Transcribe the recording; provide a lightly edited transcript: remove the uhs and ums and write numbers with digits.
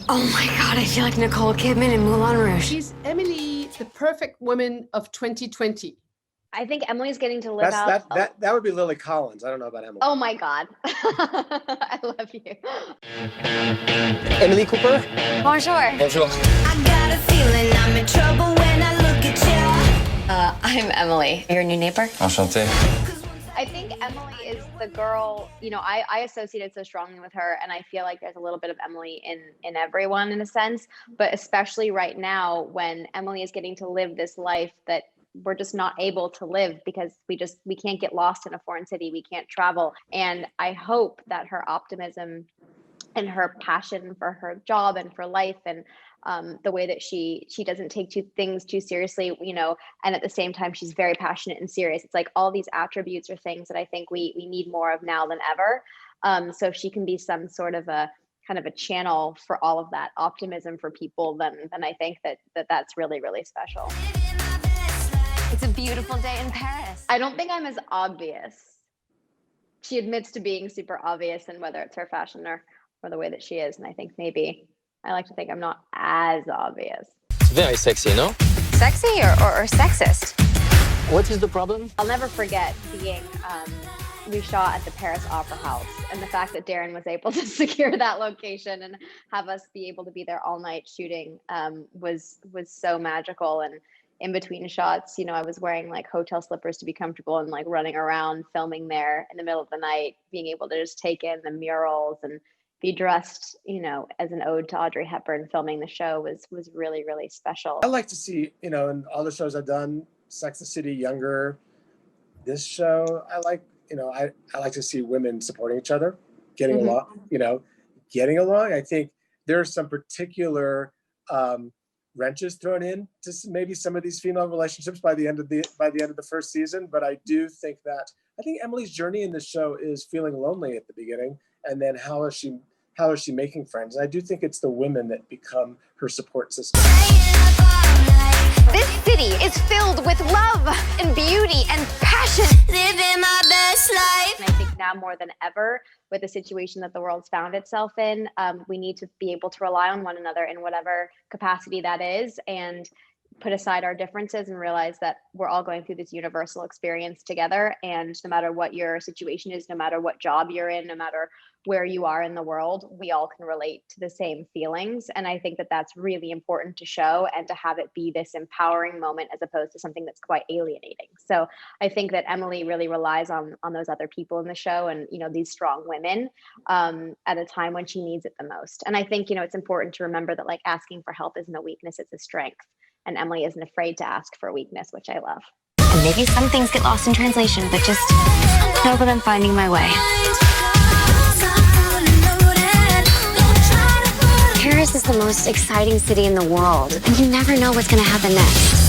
Oh my God, I feel like Nicole Kidman in Moulin Rouge. She's Emily, the perfect woman of 2020. I think Emily's getting to live out. That would be Lily Collins. I don't know about Emily. Oh my God. I love you. Emily Cooper? Bonjour. Bonjour. I got a feeling I'm in trouble when I look at you. I'm Emily, your new neighbor. Enchanté. I think Emily is the girl, I associated so strongly with her, and I feel like there's a little bit of Emily in everyone in a sense, but especially right now when Emily is getting to live this life that we're just not able to live because we can't get lost in a foreign city. We can't travel. And I hope that her optimism and her passion for her job and for life and the way that she doesn't take things too seriously, and at the same time, she's very passionate and serious. It's like all these attributes are things that I think we need more of now than ever. So if she can be some sort of a kind of a channel for all of that optimism for people, then I think that's really, really special. It's a beautiful day in Paris. I don't think I'm as obvious. She admits to being super obvious, and whether it's her fashion or the way that she is. And I think maybe I like to think I'm not as obvious. It's very sexy, no? Sexy or sexist? What is the problem? I'll never forget being, we shot at the Paris Opera House, and the fact that Darren was able to secure that location and have us be able to be there all night shooting was so magical. And in between shots, I was wearing like hotel slippers to be comfortable and like running around filming there in the middle of the night, being able to just take in the murals and be dressed, as an ode to Audrey Hepburn. Filming the show was really, really special. I like to see, in all the shows I've done, Sex and the City, Younger, this show, I like to see women supporting each other, getting along. I think there's some particular wrenches thrown in to maybe some of these female relationships by the end of the first season. But I do think Emily's journey in this show is feeling lonely at the beginning, and then how is she making friends? And I do think it's the women that become her support system. This city is filled with love and beauty and passion. Living my best life. And I think now more than ever, with the situation that the world's found itself in, we need to be able to rely on one another in whatever capacity that is, and put aside our differences and realize that we're all going through this universal experience together. And no matter what your situation is, no matter what job you're in, no matter where you are in the world, we all can relate to the same feelings. And I think that that's really important to show and to have it be this empowering moment as opposed to something that's quite alienating. So I think that Emily really relies on those other people in the show and, these strong women at a time when she needs it the most. And I think, it's important to remember that like asking for help isn't a weakness, it's a strength. And Emily isn't afraid to ask for weakness, which I love. And maybe some things get lost in translation, but just know that I'm finding my way. Paris is the most exciting city in the world, and you never know what's going to happen next.